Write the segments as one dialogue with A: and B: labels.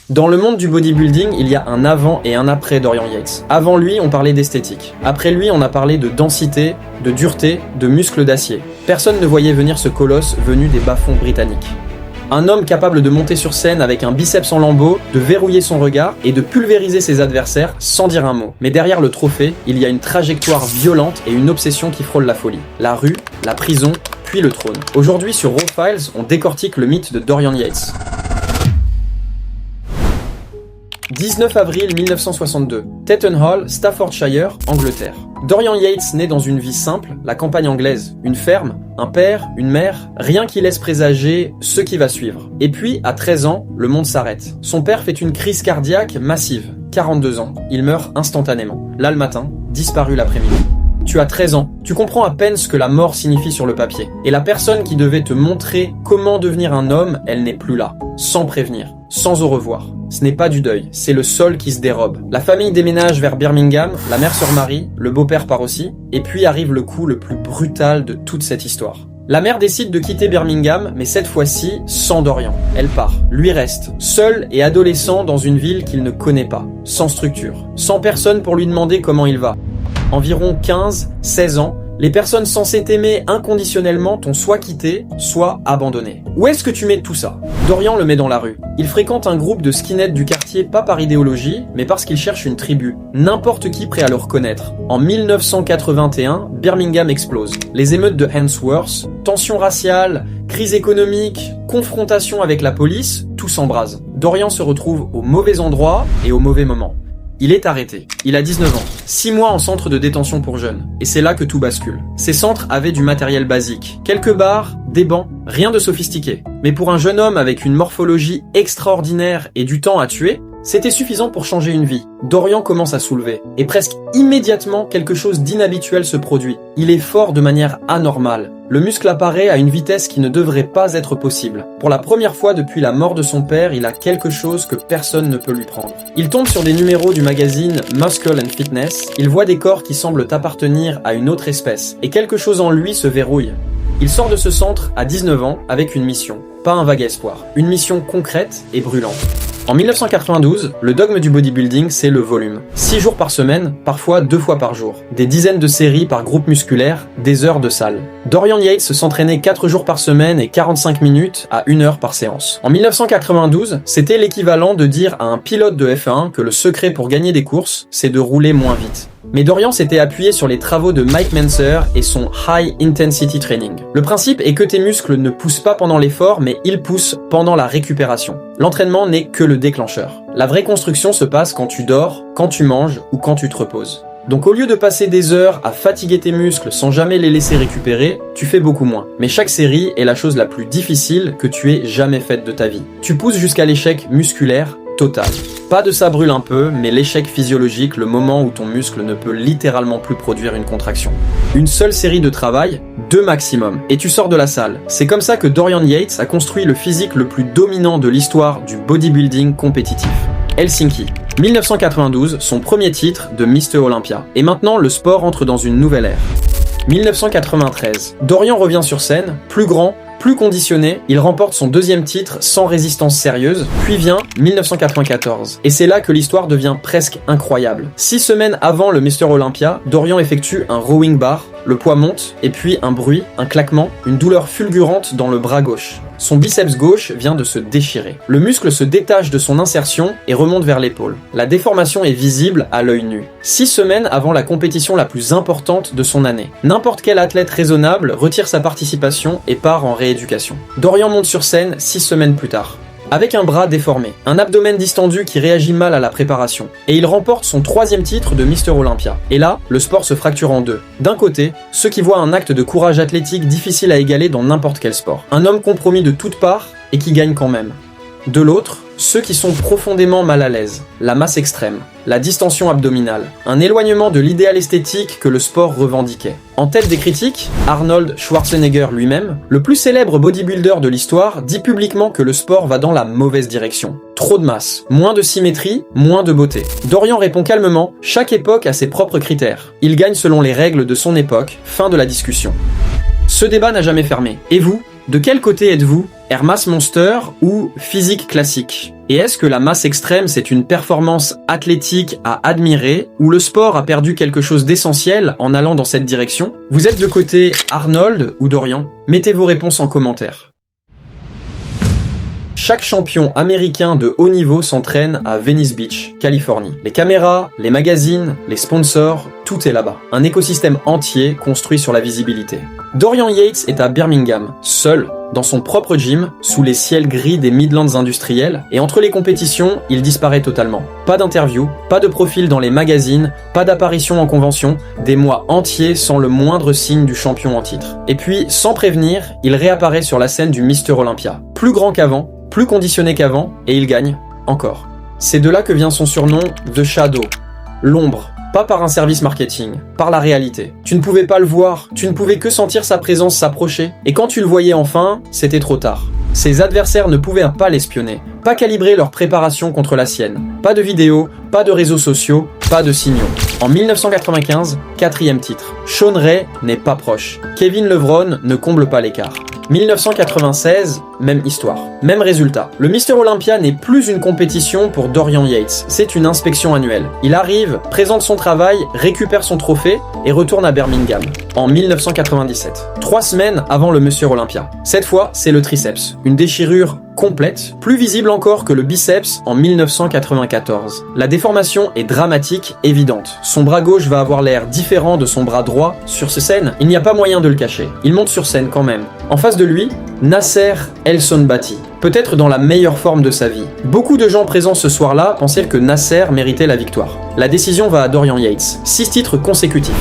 A: Dans le monde du bodybuilding, il y a un avant et un après Dorian Yates. Avant lui, on parlait d'esthétique. Après lui, on a parlé de densité, de dureté, de muscles d'acier. Personne ne voyait venir ce colosse venu des bas-fonds britanniques. Un homme capable de monter sur scène avec un biceps en lambeaux, de verrouiller son regard et de pulvériser ses adversaires sans dire un mot. Mais derrière le trophée, il y a une trajectoire violente et une obsession qui frôle la folie. La rue, la prison, puis le trône. Aujourd'hui sur Raw Files, on décortique le mythe de Dorian Yates. 19 avril 1962, Tetton Hall, Staffordshire, Angleterre. Dorian Yates naît dans une vie simple, la campagne anglaise. Une ferme, un père, une mère, rien qui laisse présager ce qui va suivre. Et puis, à 13 ans, le monde s'arrête. Son père fait une crise cardiaque massive. 42 ans, il meurt instantanément. Là le matin, disparu l'après-midi. Tu as 13 ans, tu comprends à peine ce que la mort signifie sur le papier. Et la personne qui devait te montrer comment devenir un homme, elle n'est plus là. Sans prévenir, sans au revoir. Ce n'est pas du deuil, c'est le sol qui se dérobe. La famille déménage vers Birmingham, la mère se remarie, le beau-père part aussi, et puis arrive le coup le plus brutal de toute cette histoire. La mère décide de quitter Birmingham, mais cette fois-ci, sans Dorian. Elle part, lui reste, seul et adolescent dans une ville qu'il ne connaît pas, sans structure, sans personne pour lui demander comment il va. Environ 15, 16 ans, les personnes censées t'aimer inconditionnellement t'ont soit quitté, soit abandonné. Où est-ce que tu mets tout ça ? Dorian le met dans la rue. Il fréquente un groupe de skinheads du quartier pas par idéologie, mais parce qu'il cherche une tribu. N'importe qui prêt à le reconnaître. En 1981, Birmingham explose. Les émeutes de Handsworth, tensions raciales, crise économique, confrontation avec la police, tout s'embrase. Dorian se retrouve au mauvais endroit et au mauvais moment. Il est arrêté. Il a 19 ans. 6 mois en centre de détention pour jeunes. Et c'est là que tout bascule. Ces centres avaient du matériel basique. Quelques bars, des bancs, rien de sophistiqué. Mais pour un jeune homme avec une morphologie extraordinaire et du temps à tuer, c'était suffisant pour changer une vie. Dorian commence à soulever. Et presque immédiatement, quelque chose d'inhabituel se produit. Il est fort de manière anormale. Le muscle apparaît à une vitesse qui ne devrait pas être possible. Pour la première fois depuis la mort de son père, il a quelque chose que personne ne peut lui prendre. Il tombe sur des numéros du magazine Muscle and Fitness. Il voit des corps qui semblent appartenir à une autre espèce. Et quelque chose en lui se verrouille. Il sort de ce centre à 19 ans avec une mission. Pas un vague espoir. Une mission concrète et brûlante. En 1992, le dogme du bodybuilding, c'est le volume. 6 jours par semaine, parfois 2 fois par jour. Des dizaines de séries par groupe musculaire, des heures de salle. Dorian Yates s'entraînait 4 jours par semaine et 45 minutes à 1 heure par séance. En 1992, c'était l'équivalent de dire à un pilote de F1 que le secret pour gagner des courses, c'est de rouler moins vite. Mais Dorian s'était appuyé sur les travaux de Mike Mentzer et son High Intensity Training. Le principe est que tes muscles ne poussent pas pendant l'effort, mais ils poussent pendant la récupération. L'entraînement n'est que le déclencheur. La vraie construction se passe quand tu dors, quand tu manges ou quand tu te reposes. Donc au lieu de passer des heures à fatiguer tes muscles sans jamais les laisser récupérer, tu fais beaucoup moins. Mais chaque série est la chose la plus difficile que tu aies jamais faite de ta vie. Tu pousses jusqu'à l'échec musculaire total. Pas de ça brûle un peu, mais l'échec physiologique, le moment où ton muscle ne peut littéralement plus produire une contraction. Une seule série de travail, 2 maximum, et tu sors de la salle. C'est comme ça que Dorian Yates a construit le physique le plus dominant de l'histoire du bodybuilding compétitif. Helsinki. 1992, son premier titre de Mr Olympia. Et maintenant, le sport entre dans une nouvelle ère. 1993. Dorian revient sur scène, plus grand, plus conditionné, il remporte son 2e titre sans résistance sérieuse, puis vient 1994. Et c'est là que l'histoire devient presque incroyable. 6 semaines avant le Mr Olympia, Dorian effectue un rowing bar, le poids monte, et puis un bruit, un claquement, une douleur fulgurante dans le bras gauche. Son biceps gauche vient de se déchirer. Le muscle se détache de son insertion et remonte vers l'épaule. La déformation est visible à l'œil nu. 6 semaines avant la compétition la plus importante de son année. N'importe quel athlète raisonnable retire sa participation et part en rééducation. Dorian monte sur scène 6 semaines plus tard. Avec un bras déformé, un abdomen distendu qui réagit mal à la préparation. Et il remporte son 3e titre de Mr Olympia. Et là, le sport se fracture en deux. D'un côté, ceux qui voient un acte de courage athlétique difficile à égaler dans n'importe quel sport. Un homme compromis de toutes parts et qui gagne quand même. De l'autre, ceux qui sont profondément mal à l'aise, la masse extrême, la distension abdominale, un éloignement de l'idéal esthétique que le sport revendiquait. En tête des critiques, Arnold Schwarzenegger lui-même, le plus célèbre bodybuilder de l'histoire, dit publiquement que le sport va dans la mauvaise direction. Trop de masse, moins de symétrie, moins de beauté. Dorian répond calmement, chaque époque a ses propres critères. Il gagne selon les règles de son époque, fin de la discussion. Ce débat n'a jamais fermé. Et vous ? De quel côté êtes-vous ? Air Mass Monster ou physique classique? Et est-ce que la masse extrême c'est une performance athlétique à admirer ou le sport a perdu quelque chose d'essentiel en allant dans cette direction? Vous êtes de côté Arnold ou Dorian? Mettez vos réponses en commentaire. Chaque champion américain de haut niveau s'entraîne à Venice Beach, Californie. Les caméras, les magazines, les sponsors, tout est là-bas. Un écosystème entier construit sur la visibilité. Dorian Yates est à Birmingham, seul, dans son propre gym, sous les ciels gris des Midlands industriels, et entre les compétitions, il disparaît totalement. Pas d'interview, pas de profil dans les magazines, pas d'apparition en convention, des mois entiers sans le moindre signe du champion en titre. Et puis, sans prévenir, il réapparaît sur la scène du Mr Olympia. Plus grand qu'avant, plus conditionné qu'avant, et il gagne, encore. C'est de là que vient son surnom The Shadow, l'ombre. Pas par un service marketing, par la réalité. Tu ne pouvais pas le voir, tu ne pouvais que sentir sa présence s'approcher, et quand tu le voyais enfin, c'était trop tard. Ses adversaires ne pouvaient pas l'espionner, pas calibrer leur préparation contre la sienne. Pas de vidéos, pas de réseaux sociaux, pas de signaux. En 1995, 4e titre. Shawn Ray n'est pas proche. Kevin Levrone ne comble pas l'écart. 1996, même histoire, même résultat. Le Mr Olympia n'est plus une compétition pour Dorian Yates, c'est une inspection annuelle. Il arrive, présente son travail, récupère son trophée et retourne à Birmingham en 1997. 3 semaines avant le Mr Olympia. Cette fois, c'est le triceps, une déchirure complète, plus visible encore que le biceps en 1994. La déformation est dramatique, évidente. Son bras gauche va avoir l'air différent de son bras droit. Sur cette scène, il n'y a pas moyen de le cacher. Il monte sur scène quand même. En face de lui, Nasser El Sonbati, peut-être dans la meilleure forme de sa vie. Beaucoup de gens présents ce soir-là pensaient que Nasser méritait la victoire. La décision va à Dorian Yates. 6 titres consécutifs.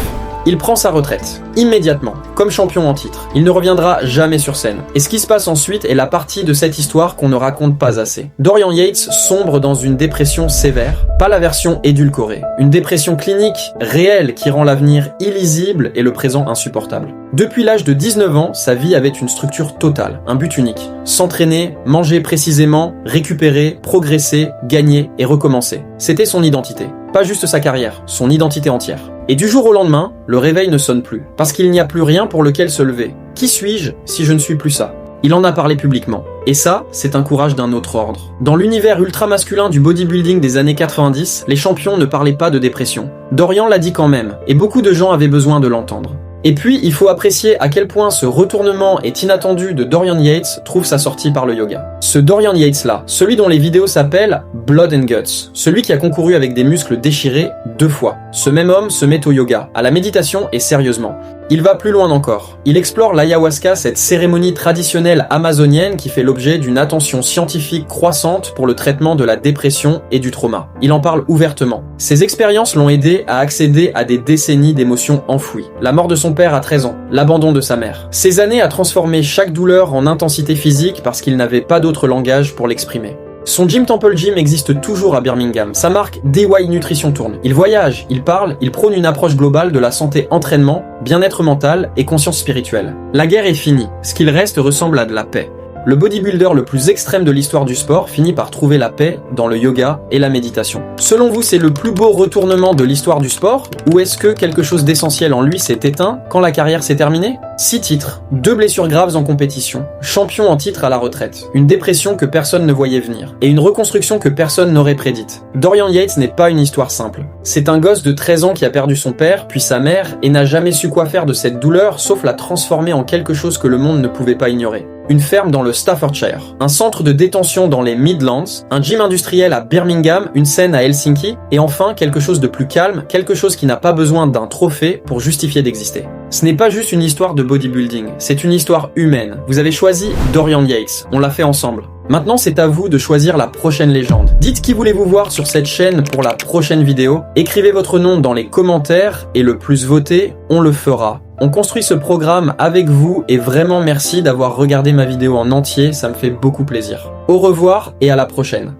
A: Il prend sa retraite, immédiatement, comme champion en titre. Il ne reviendra jamais sur scène. Et ce qui se passe ensuite est la partie de cette histoire qu'on ne raconte pas assez. Dorian Yates sombre dans une dépression sévère, pas la version édulcorée. Une dépression clinique, réelle, qui rend l'avenir illisible et le présent insupportable. Depuis l'âge de 19 ans, sa vie avait une structure totale, un but unique. S'entraîner, manger précisément, récupérer, progresser, gagner et recommencer. C'était son identité. Pas juste sa carrière, son identité entière. Et du jour au lendemain, le réveil ne sonne plus, parce qu'il n'y a plus rien pour lequel se lever. Qui suis-je si je ne suis plus ça? Il en a parlé publiquement. Et ça, c'est un courage d'un autre ordre. Dans l'univers ultra-masculin du bodybuilding des années 90, les champions ne parlaient pas de dépression. Dorian l'a dit quand même, et beaucoup de gens avaient besoin de l'entendre. Et puis, il faut apprécier à quel point ce retournement est inattendu de Dorian Yates trouve sa sortie par le yoga. Ce Dorian Yates-là, celui dont les vidéos s'appellent Blood and Guts, celui qui a concouru avec des muscles déchirés 2 fois. Ce même homme se met au yoga, à la méditation et sérieusement. Il va plus loin encore. Il explore l'ayahuasca, cette cérémonie traditionnelle amazonienne qui fait l'objet d'une attention scientifique croissante pour le traitement de la dépression et du trauma. Il en parle ouvertement. Ses expériences l'ont aidé à accéder à des décennies d'émotions enfouies. La mort de son père à 13 ans, l'abandon de sa mère. Ces années a transformé chaque douleur en intensité physique parce qu'il n'avait pas d'autre langage pour l'exprimer. Son Gym Temple Gym existe toujours à Birmingham. Sa marque DY Nutrition tourne. Il voyage, il parle, il prône une approche globale de la santé entraînement, bien-être mental et conscience spirituelle. La guerre est finie. Ce qu'il reste ressemble à de la paix. Le bodybuilder le plus extrême de l'histoire du sport finit par trouver la paix dans le yoga et la méditation. Selon vous, c'est le plus beau retournement de l'histoire du sport? Ou est-ce que quelque chose d'essentiel en lui s'est éteint quand la carrière s'est terminée? 6 titres, 2 blessures graves en compétition, champion en titre à la retraite, une dépression que personne ne voyait venir, et une reconstruction que personne n'aurait prédite. Dorian Yates n'est pas une histoire simple. C'est un gosse de 13 ans qui a perdu son père, puis sa mère, et n'a jamais su quoi faire de cette douleur, sauf la transformer en quelque chose que le monde ne pouvait pas ignorer. Une ferme dans le Staffordshire, un centre de détention dans les Midlands, un gym industriel à Birmingham, une scène à Helsinki, et enfin quelque chose de plus calme, quelque chose qui n'a pas besoin d'un trophée pour justifier d'exister. Ce n'est pas juste une histoire de bodybuilding, c'est une histoire humaine. Vous avez choisi Dorian Yates, on l'a fait ensemble. Maintenant, c'est à vous de choisir la prochaine légende. Dites qui voulez-vous voir sur cette chaîne pour la prochaine vidéo. Écrivez votre nom dans les commentaires et le plus voté, on le fera. On construit ce programme avec vous et vraiment merci d'avoir regardé ma vidéo en entier, ça me fait beaucoup plaisir. Au revoir et à la prochaine.